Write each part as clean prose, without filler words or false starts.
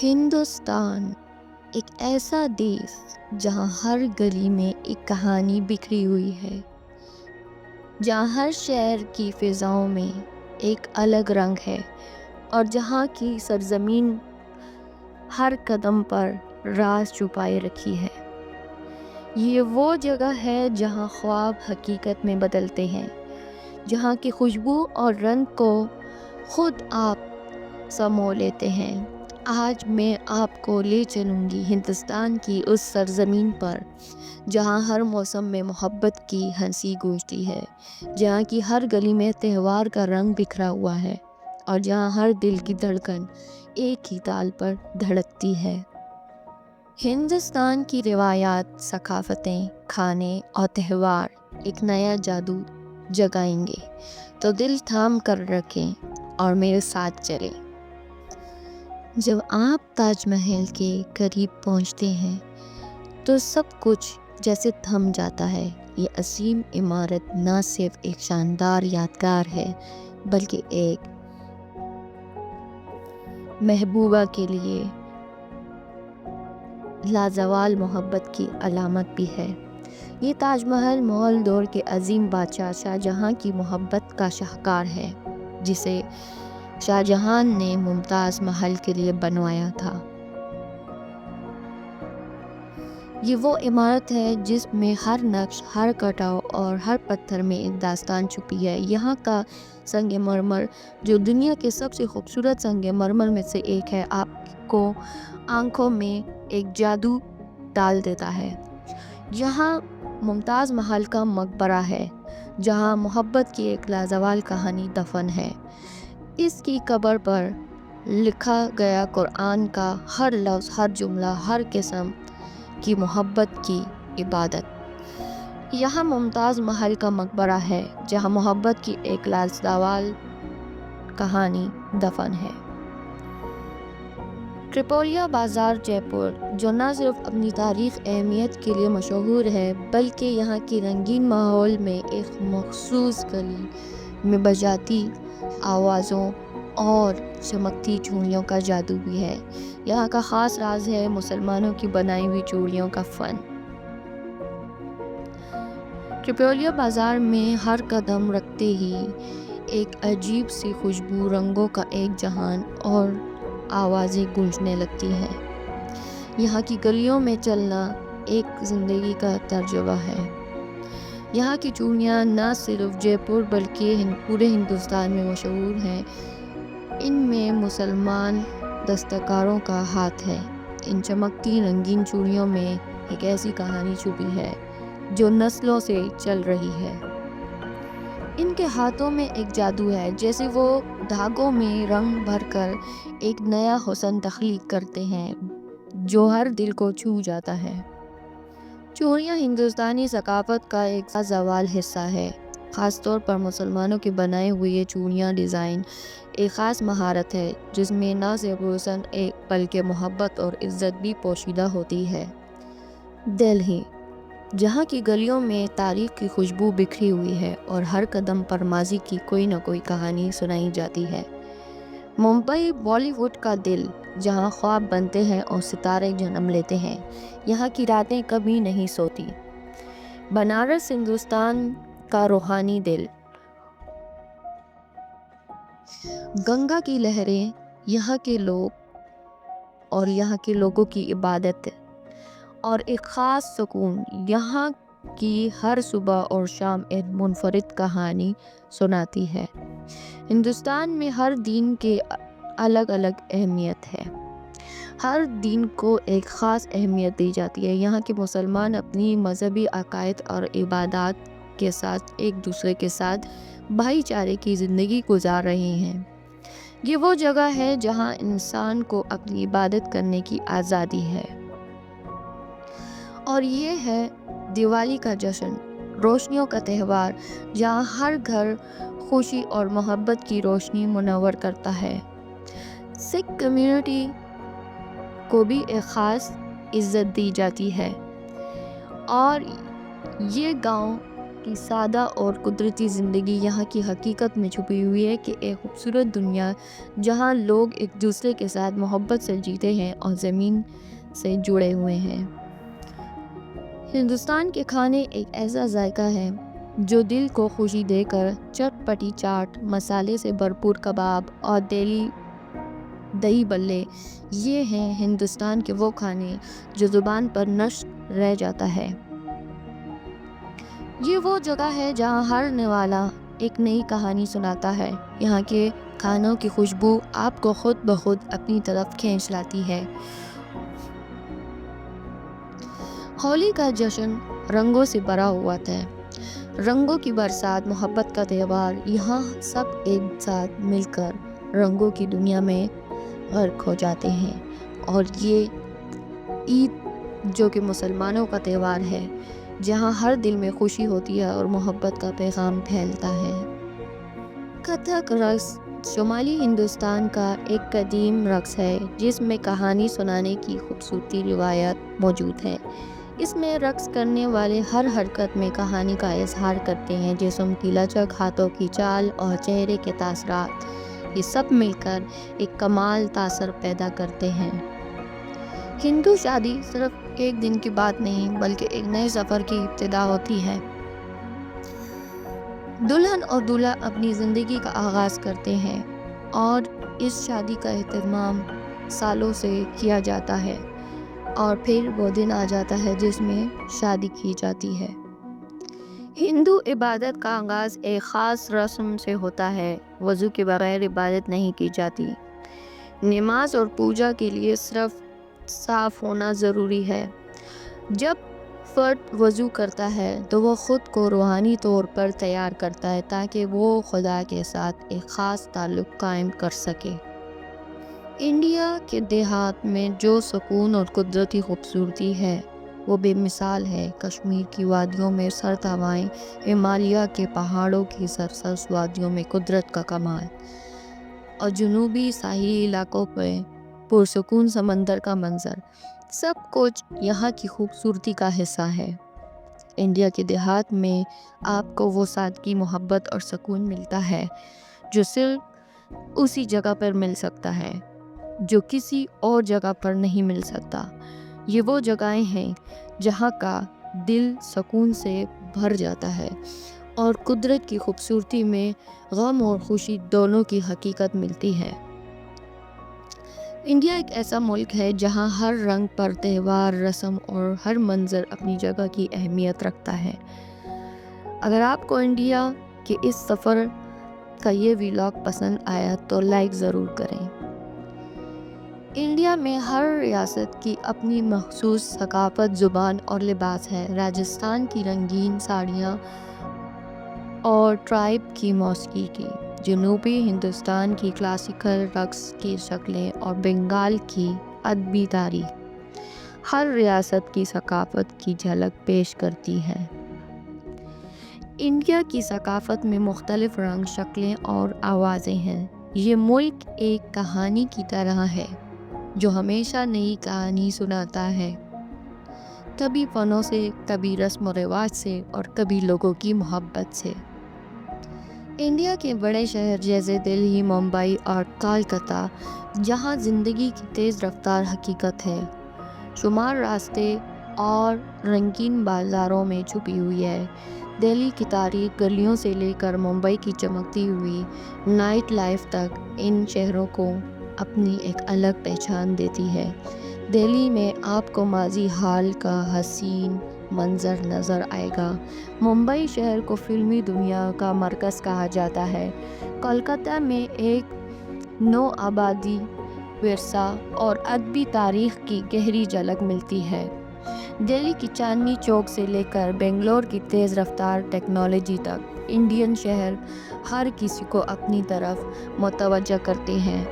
ہندوستان ایک ایسا دیش جہاں ہر گلی میں ایک کہانی بکھری ہوئی ہے، جہاں ہر شہر کی فضاؤں میں ایک الگ رنگ ہے اور جہاں کی سرزمین ہر قدم پر راز چھپائے رکھی ہے۔ یہ وہ جگہ ہے جہاں خواب حقیقت میں بدلتے ہیں، جہاں کی خوشبو اور رنگ کو خود آپ سمو لیتے ہیں۔ آج میں آپ کو لے چلوں گی ہندوستان کی اس سرزمین پر جہاں ہر موسم میں محبت کی ہنسی گونجتی ہے، جہاں کی ہر گلی میں تہوار کا رنگ بکھرا ہوا ہے اور جہاں ہر دل کی دھڑکن ایک ہی تال پر دھڑکتی ہے۔ ہندوستان کی روایات، ثقافتیں، کھانے اور تہوار ایک نیا جادو جگائیں گے، تو دل تھام کر رکھیں اور میرے ساتھ چلیں۔ جب آپ تاج محل کے قریب پہنچتے ہیں تو سب کچھ جیسے تھم جاتا ہے۔ یہ عظیم عمارت نہ صرف ایک شاندار یادگار ہے بلکہ ایک محبوبہ کے لیے لازوال محبت کی علامت بھی ہے۔ یہ تاج محل مغل دور کے عظیم بادشاہ شاہجہاں کی محبت کا شاہکار ہے، جسے شاہجہاں نے ممتاز محل کے لیے بنوایا تھا۔ یہ وہ عمارت ہے جس میں ہر نقش، ہر کٹاؤ اور ہر پتھر میں ایک داستان چھپی ہے۔ یہاں کا سنگ مرمر، جو دنیا کے سب سے خوبصورت سنگ مرمر میں سے ایک ہے، آپ کو آنکھوں میں ایک جادو ڈال دیتا ہے۔ یہاں ممتاز محل کا مقبرہ ہے، جہاں محبت کی ایک لازوال کہانی دفن ہے۔ اس کی قبر پر لکھا گیا قرآن کا ہر لفظ، ہر جملہ، ہر قسم کی محبت کی عبادت۔ یہاں ممتاز محل کا مقبرہ ہے جہاں محبت کی ایک لازوال کہانی دفن ہے۔ ٹریپولیا بازار جے پور، جو نہ صرف اپنی تاریخی اہمیت کے لیے مشہور ہے بلکہ یہاں کی رنگین ماحول میں ایک مخصوص گلی میں بجاتی آوازوں اور چمکتی چوڑیوں کا جادو بھی ہے۔ یہاں کا خاص راز ہے مسلمانوں کی بنائی ہوئی چوڑیوں کا فن۔ ٹریپولیا بازار میں ہر قدم رکھتے ہی ایک عجیب سی خوشبو، رنگوں کا ایک جہان اور آوازیں گونجنے لگتی ہیں۔ یہاں کی گلیوں میں چلنا ایک زندگی کا تجربہ ہے۔ یہاں کی چوڑیاں نہ صرف جے پور بلکہ پورے ہندوستان میں مشہور ہیں۔ ان میں مسلمان دستکاروں کا ہاتھ ہے۔ ان چمکتی رنگین چوڑیوں میں ایک ایسی کہانی چھپی ہے جو نسلوں سے چل رہی ہے۔ ان کے ہاتھوں میں ایک جادو ہے، جیسے وہ دھاگوں میں رنگ بھر کر ایک نیا حسن تخلیق کرتے ہیں جو ہر دل کو چھو جاتا ہے۔ چوڑیاں ہندوستانی ثقافت کا ایک لازوال حصہ ہے۔ خاص طور پر مسلمانوں کے بنائے ہوئے یہ چوڑیاں ڈیزائن ایک خاص مہارت ہے جس میں نہ صرف حسن بلکہ محبت اور عزت بھی پوشیدہ ہوتی ہے۔ دہلی، جہاں کی گلیوں میں تاریخ کی خوشبو بکھری ہوئی ہے اور ہر قدم پر ماضی کی کوئی نہ کوئی کہانی سنائی جاتی ہے۔ ممبئی، بالی ووڈ کا دل، جہاں خواب بنتے ہیں اور ستارے جنم لیتے ہیں۔ یہاں کی راتیں کبھی نہیں سوتی۔ بنارس، ہندوستان کا روحانی دل، گنگا کی لہریں، یہاں کے لوگ اور یہاں کے لوگوں کی عبادت اور ایک خاص سکون، یہاں کی ہر صبح اور شام ایک منفرد کہانی سناتی ہے۔ ہندوستان میں ہر دین کے الگ الگ اہمیت ہے۔ ہر دین کو ایک خاص اہمیت دی جاتی ہے۔ یہاں کے مسلمان اپنی مذہبی عقائد اور عبادات کے ساتھ ایک دوسرے کے ساتھ بھائی چارے کی زندگی گزار رہے ہیں۔ یہ وہ جگہ ہے جہاں انسان کو اپنی عبادت کرنے کی آزادی ہے۔ اور یہ ہے دیوالی کا جشن، روشنیوں کا تہوار، جہاں ہر گھر خوشی اور محبت کی روشنی منور کرتا ہے۔ سکھ کمیونٹی کو بھی ایک خاص عزت دی جاتی ہے اور یہ گاؤں کی سادہ اور قدرتی زندگی یہاں کی حقیقت میں چھپی ہوئی ہے کہ ایک خوبصورت دنیا جہاں لوگ ایک دوسرے کے ساتھ محبت سے جیتے ہیں اور زمین سے جڑے ہوئے ہیں۔ ہندوستان کے کھانے ایک ایسا ذائقہ ہے جو دل کو خوشی دے کر چٹپٹی چاٹ، مسالے سے بھرپور کباب اور دہلی دہی بلے، یہ ہیں ہندوستان کے وہ کھانے جو زبان پر نقش رہ جاتا ہے۔ یہ وہ جگہ ہے جہاں ہر نوالا ایک نئی کہانی سناتا ہے۔ یہاں کے کھانوں کی خوشبو آپ کو خود بخود اپنی طرف کھینچ لاتی ہے۔ ہولی کا جشن رنگوں سے بھرا ہوا تھا۔ رنگوں کی برسات، محبت کا تہوار، یہاں سب ایک ساتھ مل کر رنگوں کی دنیا میں غرق ہو جاتے ہیں۔ اور یہ عید جو کہ مسلمانوں کا تہوار ہے، جہاں ہر دل میں خوشی ہوتی ہے اور محبت کا پیغام پھیلتا ہے۔ کتھک رقص شمالی ہندوستان کا ایک قدیم رقص ہے جس میں کہانی سنانے کی خوبصورتی روایت موجود ہے۔ اس میں رقص کرنے والے ہر حرکت میں کہانی کا اظہار کرتے ہیں۔ جسم کی لچک، ہاتھوں کی چال اور چہرے کے تاثرات، یہ سب مل کر ایک کمال تاثر پیدا کرتے ہیں۔ ہندو شادی صرف ایک دن کی بات نہیں بلکہ ایک نئے سفر کی ابتدا ہوتی ہے۔ دلہن اور دولہا اپنی زندگی کا آغاز کرتے ہیں اور اس شادی کا اہتمام سالوں سے کیا جاتا ہے، اور پھر وہ دن آ جاتا ہے جس میں شادی کی جاتی ہے۔ ہندو عبادت کا آغاز ایک خاص رسم سے ہوتا ہے۔ وضو کے بغیر عبادت نہیں کی جاتی۔ نماز اور پوجا کے لیے صرف صاف ہونا ضروری ہے۔ جب فرد وضو کرتا ہے تو وہ خود کو روحانی طور پر تیار کرتا ہے تاکہ وہ خدا کے ساتھ ایک خاص تعلق قائم کر سکے۔ انڈیا کے دیہات میں جو سکون اور قدرتی خوبصورتی ہے وہ بے مثال ہے۔ کشمیر کی وادیوں میں سرد ہوائیں، ہمالیہ کے پہاڑوں کی سرسبز وادیوں میں قدرت کا کمال، اور جنوبی ساحلی علاقوں میں پرسکون سمندر کا منظر، سب کچھ یہاں کی خوبصورتی کا حصہ ہے۔ انڈیا کے دیہات میں آپ کو وہ سادگی، محبت اور سکون ملتا ہے جو صرف اسی جگہ پر مل سکتا ہے، جو کسی اور جگہ پر نہیں مل سکتا۔ یہ وہ جگہیں ہیں جہاں کا دل سکون سے بھر جاتا ہے اور قدرت کی خوبصورتی میں غم اور خوشی دونوں کی حقیقت ملتی ہے۔ انڈیا ایک ایسا ملک ہے جہاں ہر رنگ پر تہوار، رسم اور ہر منظر اپنی جگہ کی اہمیت رکھتا ہے۔ اگر آپ کو انڈیا کے اس سفر کا یہ ولاگ پسند آیا تو لائک ضرور کریں۔ انڈیا میں ہر ریاست کی اپنی مخصوص ثقافت، زبان اور لباس ہے۔ راجستھان کی رنگین ساڑیاں اور ٹرائب کی موسیقی کی، جنوبی ہندوستان کی کلاسیکل رقص کی شکلیں اور بنگال کی ادبی تاریخ ہر ریاست کی ثقافت کی جھلک پیش کرتی ہے۔ انڈیا کی ثقافت میں مختلف رنگ، شکلیں اور آوازیں ہیں۔ یہ ملک ایک کہانی کی طرح ہے جو ہمیشہ نئی کہانی سناتا ہے، کبھی فنوں سے، کبھی رسم و رواج سے اور کبھی لوگوں کی محبت سے۔ انڈیا کے بڑے شہر جیسے دہلی، ممبئی اور کولکتہ، جہاں زندگی کی تیز رفتار حقیقت ہے، شمار راستے اور رنگین بازاروں میں چھپی ہوئی ہے۔ دہلی کی تاریخ گلیوں سے لے کر ممبئی کی چمکتی ہوئی نائٹ لائف تک ان شہروں کو اپنی ایک الگ پہچان دیتی ہے۔ دہلی میں آپ کو ماضی حال کا حسین منظر نظر آئے گا۔ ممبئی شہر کو فلمی دنیا کا مرکز کہا جاتا ہے۔ کولکتہ میں ایک نوآبادی ورثہ اور ادبی تاریخ کی گہری جھلک ملتی ہے۔ دہلی کی چاندنی چوک سے لے کر بنگلور کی تیز رفتار ٹیکنالوجی تک، انڈین شہر ہر کسی کو اپنی طرف متوجہ کرتے ہیں۔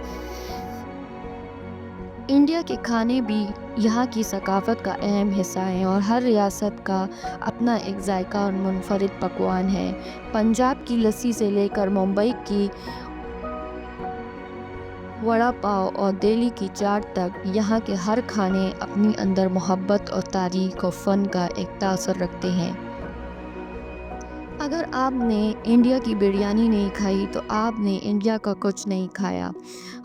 انڈیا کے کھانے بھی یہاں کی ثقافت کا اہم حصہ ہیں اور ہر ریاست کا اپنا ایک ذائقہ اور منفرد پکوان ہے۔ پنجاب کی لسی سے لے کر ممبئی کی وڑا پاؤ اور دہلی کی چاٹ تک، یہاں کے ہر کھانے اپنی اندر محبت اور تاریخ و فن کا ایک تاثر رکھتے ہیں۔ اگر آپ نے انڈیا کی بریانی نہیں کھائی تو آپ نے انڈیا کا کچھ نہیں کھایا۔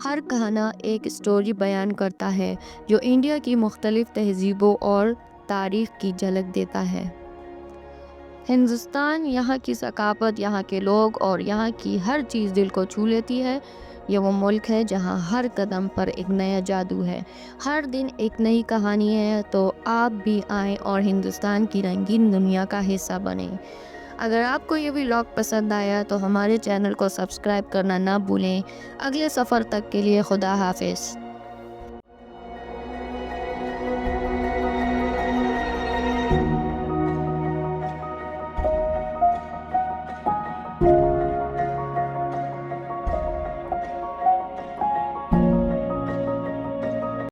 ہر کھانا ایک اسٹوری بیان کرتا ہے جو انڈیا کی مختلف تہذیبوں اور تاریخ کی جھلک دیتا ہے۔ ہندوستان، یہاں کی ثقافت، یہاں کے لوگ اور یہاں کی ہر چیز دل کو چھو لیتی ہے۔ یہ وہ ملک ہے جہاں ہر قدم پر ایک نیا جادو ہے، ہر دن ایک نئی کہانی ہے۔ تو آپ بھی آئیں اور ہندوستان کی رنگین دنیا کا حصہ بنیں۔ اگر آپ کو یہ ولاگ پسند آیا تو ہمارے چینل کو سبسکرائب کرنا نہ بھولیں۔ اگلے سفر تک کے لیے خدا حافظ۔